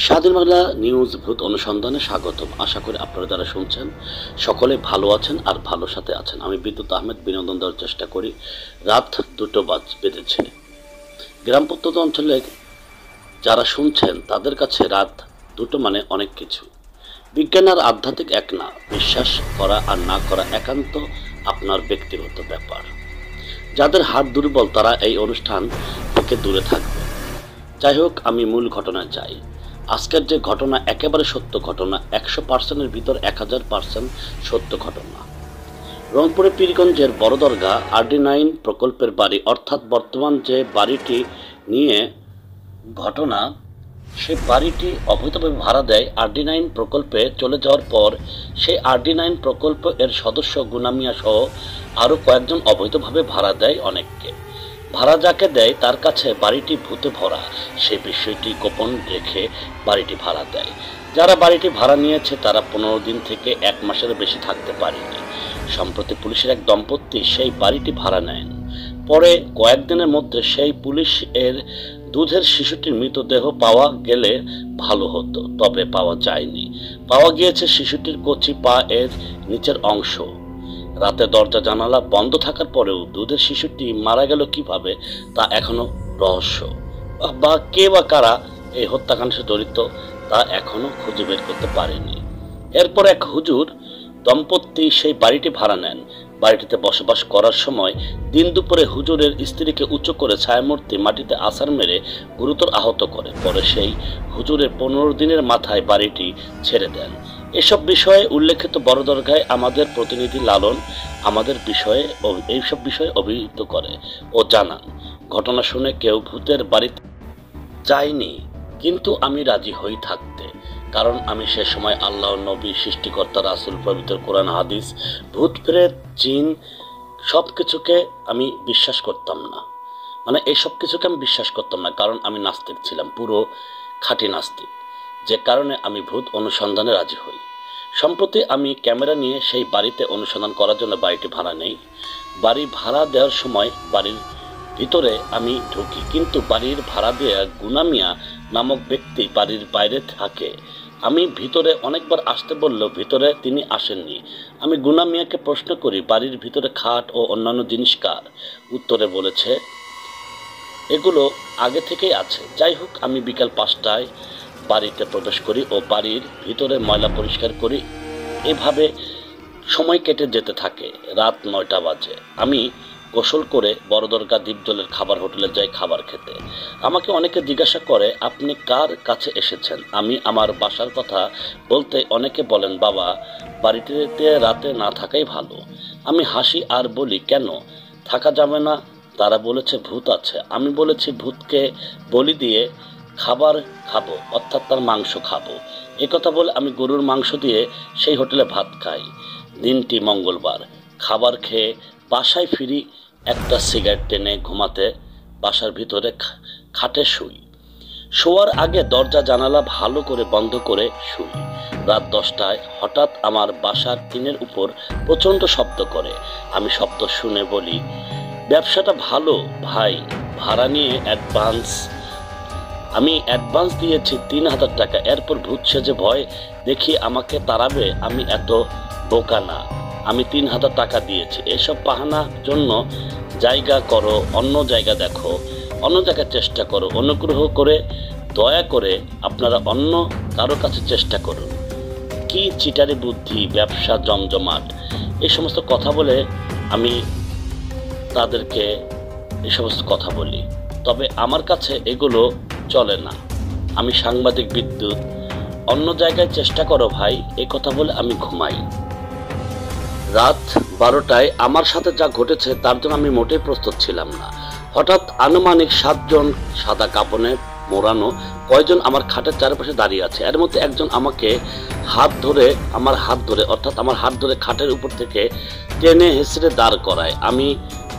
স্বাধীন বাংলা নিউজ ভূত অনুসন্ধানে স্বাগতম। আশা করি আপনারা যারা শুনছেন সকলে ভালো আছেন আর ভালো সাথে আছেন। আমি বিদ্যুৎ আহমেদ বিনোদন দেওয়ার চেষ্টা করি। রাত 2টো বেজেছে। গ্রাম প্রত্যন্ত অঞ্চলে যারা শুনছেন তাদের কাছে রাত 2টো মানে অনেক কিছু। বিজ্ঞান আর আধ্যাত্মিক এক না, বিশ্বাস করা আর না করা একান্ত আপনার ব্যক্তিগত ব্যাপার। যাদের হাড় দুর্বল তারা এই অনুষ্ঠান থেকে দূরে থাকবে। যাই হোক, আমি মূল ঘটনায় যাই। আজকের যে ঘটনা একেবারে সত্য ঘটনা, 100%-এর ভিতর 1000% সত্য ঘটনা। রংপুরের পীরগঞ্জের বড় দরগা RD9 প্রকল্পের বাড়ি, অর্থাৎ বর্তমান যে বাড়িটি নিয়ে ঘটনা, সে বাড়িটি অবৈধভাবে ভাড়া দেয় RD9 প্রকল্পে চলে যাওয়ার পর। সেই RD9 প্রকল্প এর সদস্য গুনামিয়া সহ আরও কয়েকজন অবৈধভাবে ভাড়া দেয় অনেককে। ভাড়া যাকে দেয় তার কাছে বাড়িটি ভূতে ভরা, সে বিষয়টি গোপন রেখে বাড়িটি ভাড়া দেয়। যারা বাড়িটি ভাড়া নিয়েছে তারা 15 দিন থেকে 1 মাসের বেশি থাকতে পারেনি। সম্প্রতি পুলিশের এক দম্পতি সেই বাড়িটি ভাড়া নেন। পরে কয়েকদিনের মধ্যে সেই পুলিশ এর দুধের শিশুটির মৃতদেহ পাওয়া গেলে ভালো হতো, তবে পাওয়া যায়নি। পাওয়া গিয়েছে শিশুটির কচি পা এর নিচের অংশ। রাতে দরজা জানালা বন্ধ থাকার পরেও দুধের শিশুটি মারা গেল কিভাবে তা এখনো রহস্য। বা কে বা কারা এই হত্যাকাণ্ডে জড়িত তা এখনো খুঁজে বের করতে পারেনি। এরপর এক হুজুর দম্পতি সেই বাড়িটি ভাড়া নেন। বাড়িটিতে বসবাস করার সময় দিন দুপুরে হুজুরের স্ত্রীকে উঁচু করে ছায়ামূর্তি মাটিতে আছাড় মেরে গুরুতর আহত করে। পরে সেই হুজুরের 15 দিনের মাথায় বাড়িটি ছেড়ে দেন। এসব বিষয়ে উল্লেখিত বড় দরগায় আমাদের প্রতিনিধি লালন আমাদের এইসব বিষয়ে অভিহিত করে ও জানান, ঘটনা শুনে কেউ ভূতের বাড়িতে যায়নি, কিন্তু আমি রাজি হই থাকতে। কারণ আমি সে সময় আল্লাহ, নবী, সৃষ্টিকর্তা, রাসূল, পবিত্র কোরআন, হাদিস, ভূত প্রেত, জিন সব কিছুকে আমি বিশ্বাস করতাম না। মানে এই সব কিছুকে আমি বিশ্বাস করতাম না, কারণ আমি নাস্তিক ছিলাম, পুরো খাঁটি নাস্তিক। যে কারণে আমি ভূত অনুসন্ধানে রাজি হই। সম্প্রতি আমি ক্যামেরা নিয়ে সেই বাড়িতে অনুসন্ধান করার জন্য বাড়িটি ভাড়া নেই। বাড়ি ভাড়া দেওয়ার সময় বাড়ির ভিতরে আমি ঢুকি, কিন্তু বাড়ির ভাড়া দেওয়া গুনামিয়া নামক ব্যক্তি বাড়ির বাইরে থাকে। আমি ভিতরে অনেকবার আসতে বললেও ভিতরে তিনি আসেননি। আমি গুনামিয়াকে প্রশ্ন করি, বাড়ির ভিতরে খাট ও অন্যান্য জিনিস কার? উত্তরে বলেছে এগুলো আগে থেকেই আছে। যাই হোক, আমি বিকাল 5টায় বাড়িতে প্রবেশ করি ও বাড়ির ভিতরে ময়লা পরিষ্কার করি। এভাবে সময় কেটে যেতে থাকে। রাত 9টা বাজে। আমি গোসল করে বড় দরগা দ্বীপজলের খাবার হোটেলে যাই খাবার খেতে। আমাকে অনেকে জিজ্ঞাসা করে, আপনি কার কাছে এসেছেন? আমি আমার বাসার কথা বলতে অনেকে বলেন, বাবা, বাড়িতে রাতে না থাকাই ভালো। আমি হাসি আর বলি, কেন থাকা যাবে না? তারা বলেছে ভূত আছে। আমি বলেছি ভূতকে বলি দিয়ে খাবার খাবো, অর্থাৎ তার মাংস খাবো। কথা বলে আমি গরুর মাংস দিয়ে সেই হোটেলে ভাত খাই। দিনটি মঙ্গলবার। খাবার খেয়ে বাসায় ফিরি। একটা সিগারেট টেনে ঘুমাতে বাসার ভিতরে খাটে শুই। শোয়ার আগে দরজা জানালা ভালো করে বন্ধ করে শুই। রাত 10টায় হঠাৎ আমার বাসার টিনের উপর প্রচণ্ড শব্দ করে। আমি শব্দ শুনে বলি, ব্যবসাটা ভালো ভাই, ভাড়া নিয়ে আমি অ্যাডভান্স দিয়েছি 3000 টাকা। এরপর ভূত সেজে ভয় দেখিয়ে আমাকে তাড়াবে? আমি এত বোকা না, আমি 3000 টাকা দিয়েছি। এসব বাহানার জন্য জায়গা করো, অন্য জায়গা দেখো, অন্য জায়গায় চেষ্টা করো, অনুগ্রহ করে দয়া করে আপনারা অন্য কারো কাছে চেষ্টা করুন। কি চিটারি বুদ্ধি, ব্যবসা জমজমাট, এই সমস্ত কথা বলে আমি তাদেরকে এই সমস্ত কথা বলি। তবে আমার কাছে এগুলো চলে না। আমি সাংবাদিক, বিদ্যুৎ, অন্য জায়গায় চেষ্টা করো ভাই, এই কথা বলে আমি ঘুমাই। রাত 12টায় আমার সাথে যা ঘটেছে তার জন্য আমি মোটেই প্রস্তুত ছিলাম না। হঠাৎ আনুমানিক 7 জন সাদা কাপড়ে মোড়ানো কয়েকজন আমার খাটের চারপাশে দাঁড়িয়ে আছে। এর মধ্যে একজন আমাকে আমার হাত ধরে খাটের উপর থেকে টেনে হেঁচড়ে দাঁড় করায়। আমি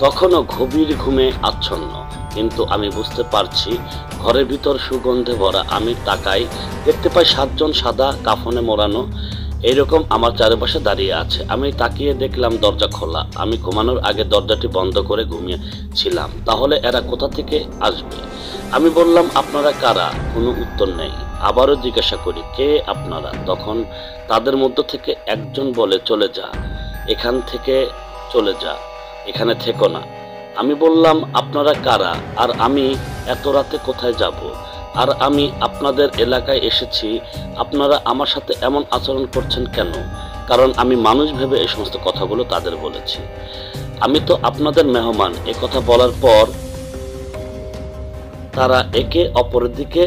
তখনও গভীর ঘুমে আচ্ছন্ন, কিন্তু আমি বুঝতে পারছি ঘরের ভিতর সুগন্ধে ভরা। আমি তাকাই, দেখতে পাই 7 জন সাদা কাফনে মোড়ানো এইরকম আমার চারপাশে দাঁড়িয়ে আছে। আমি তাকিয়ে দেখলাম দরজা খোলা। আমি ঘুমানোর আগে দরজাটি বন্ধ করে ঘুমিয়েছিলাম। তাহলে এরা কোথা থেকে আসবে? আমি বললাম, আপনারা কারা? কোনো উত্তর নেই। আবারও জিজ্ঞাসা করি, কে আপনারা? তখন তাদের মধ্য থেকে একজন বলে, চলে যা, এখান থেকে চলে যা, এখানে থেকো না। আমি বললাম, আপনারা কারা? আর আমি এত রাতে কোথায় যাব? আর আমি আপনাদের এলাকায় এসেছি, আপনারা আমার সাথে এমন আচরণ করছেন কেন? কারণ আমি মানুষ ভেবে এই সমস্ত কথাগুলো তাদের বলেছি। আমি তো আপনাদের মেহমান। এ কথা বলার পর তারা একে অপরের দিকে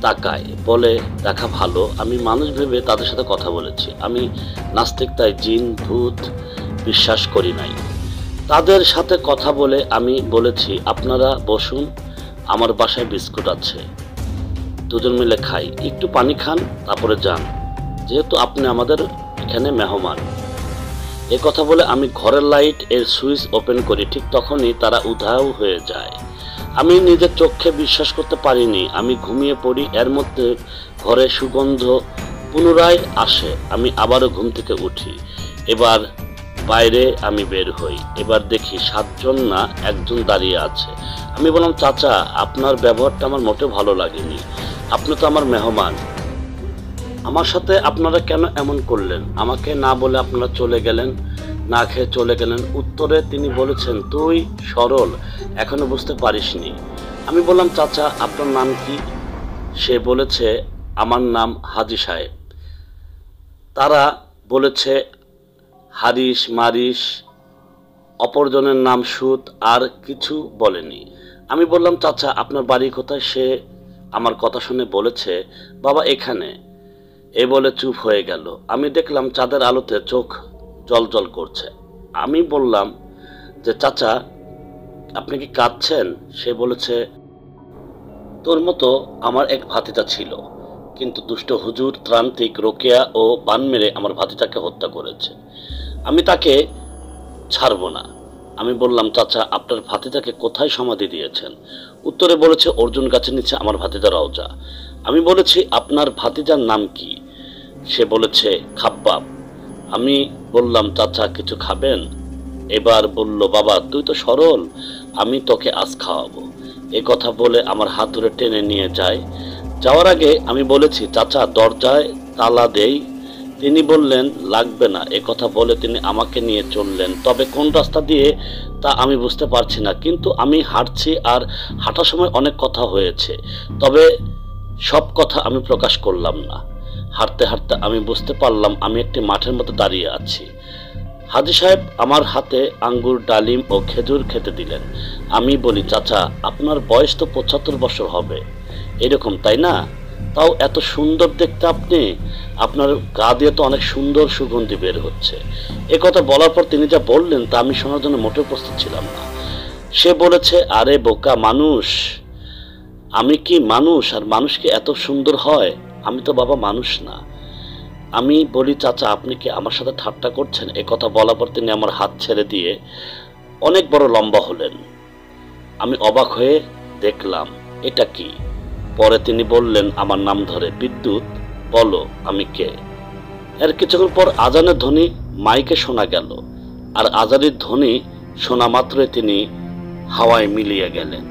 তাকায়, বলে, দেখা ভালো আমি মানুষ ভেবে তাদের সাথে কথা বলেছি। আমি নাস্তিক, তাই জিন ভূত বিশ্বাস করি নাই। তাদের সাথে কথা বলে আমি বলেছি, আপনারা বসুন, আমার বাসায় বিস্কুট আছে, দুজন মিলে খাই, একটু পানি খান, তারপরে যান, যেহেতু আপনি আমাদের এখানে মেহমান। এ কথা বলে আমি ঘরের লাইট এর সুইচ ওপেন করি। ঠিক তখনই তারা উধাও হয়ে যায়। আমি নিজের চোখে বিশ্বাস করতে পারিনি। আমি ঘুমিয়ে পড়ি। এর মধ্যে ঘরে সুগন্ধ পুনরায় আসে। আমি আবারও ঘুম থেকে উঠি। এবার বাইরে আমি বের হই। এবার দেখি 7 জন না, একজন দাঁড়িয়ে আছে। আমি বললাম, চাচা, আপনার ব্যবহারটা আমার মোটেও ভালো লাগেনি। আপনি তো আমার মেহমান, আমার সাথে আপনারা কেন এমন করলেন? আমাকে না বলে আপনারা চলে গেলেন, না খেয়ে চলে গেলেন। উত্তরে তিনি বলেছেন, তুই সরল, এখনো বুঝতে পারিসনি। আমি বললাম, চাচা, আপনার নাম কি? সে বলেছে, আমার নাম হাজী সাহেব। তারা বলেছে হারিস, মারিস, অপরজনের নাম সুদ, আর কিছু বলেনি। আমি বললাম, চাচা, আপনার বাড়ি কোথায়? সে আমার কথা শুনে বলেছে, বাবা, এখানে। এ বলে চুপ হয়ে গেল। আমি দেখলাম চাঁদের আলোতে চোখ জলজল করছে। আমি বললাম যে, চাচা, আপনি কি কাঁদছেন? সে বলেছে, তোর মতো আমার এক ভাতিজা ছিল, কিন্তু দুষ্ট হুজুর, ত্রান্তিক, রোকেয়া ও বান মেরে আমার ভাতিজাকে হত্যা করেছে। আমি তাকে ছাড়ব না। আমি বললাম, চাচা, আপনার ভাতিজাকে কোথায় সমাধি দিয়েছেন? উত্তরে বলেছে, অর্জুন গাছের নিচে আমার ভাতিজা রওজা। আমি বলেছি, আপনার ভাতিজার নাম কি? সে বলেছে, খাব্বাব। আমি বললাম, চাচা, কিছু খাবেন? এবার বলল, বাবা, তুই তো সরল, আমি তোকে আজ খাওয়াবো। এ কথা বলে আমার হাত ধরে টেনে নিয়ে যায়। যাওয়ার আগে আমি বলেছি, চাচা, দরজায় তালা দেই? তিনি বললেন, লাগবে না। এ কথা বলে তিনি আমাকে নিয়ে চললেন। তবে কোন রাস্তা দিয়ে তা আমি বুঝতে পারছি না, কিন্তু আমি হাঁটছি, আর হাঁটার সময় অনেক কথা হয়েছে, তবে সব কথা আমি প্রকাশ করলাম না। হাঁটতে হাঁটতে আমি বুঝতে পারলাম আমি একটি মাঠের মধ্যে দাঁড়িয়ে আছি। হাজী সাহেব আমার হাতে আঙ্গুর, ডালিম ও খেজুর খেতে দিলেন। আমি বলি, চাচা, আপনার বয়স তো 75 বছর হবে এরকম, তাই না? তাও এত সুন্দর দেখতে আপনি, আপনার গা দিয়ে তো অনেক সুন্দর সুগন্ধি বের হচ্ছে। এ কথা বলার পর তিনি যা বললেন তা আমি শোনার জন্য মোটেও প্রস্তুত ছিলাম না। সে বলেছে, আরে বোকা মানুষ, আমি কি মানুষ? আর মানুষ কি এত সুন্দর হয়? আমি তো বাবা মানুষ না। আমি বলি, চাচা, আপনি কি আমার সাথে ঠাট্টা করছেন? এ কথা বলার পর তিনি আমার হাত ছেড়ে দিয়ে অনেক বড় লম্বা হলেন। আমি অবাক হয়ে দেখলাম, এটা কি? পরে তিনি বললেন আমার নাম ধরে, বিদ্যুৎ, বলো আমি কে? এর কিছুক্ষণ পর আজানের ধ্বনি মাইকে শোনা গেল, আর আজানের ধ্বনি শোনা মাত্রই তিনি হাওয়ায় মিলিয়ে গেলেন।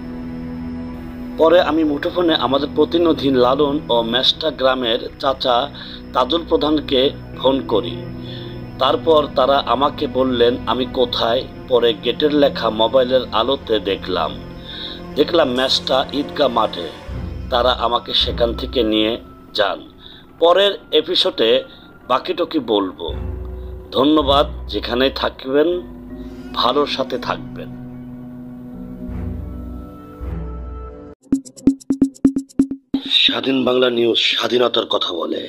পরে আমি মুঠোফোনে আমাদের প্রতিনিধি লালন ও মেস্টা গ্রামের চাচা তাজুল প্রধানকে ফোন করি। তারপর তারা আমাকে বললেন আমি কোথায়। পরে গেটের লেখা মোবাইলের আলোতে দেখলাম মেস্টা ঈদগাহ মাঠে। তারা আমাকে সেখান থেকে নিয়ে যান। পরের এপিসোডে বাকিটুকি বলবো। ধন্যবাদ। যেখানেই থাকবেন ভালোর সাথে থাকবেন। স্বাধীন বাংলা নিউজ স্বাধীনতার কথা বলে।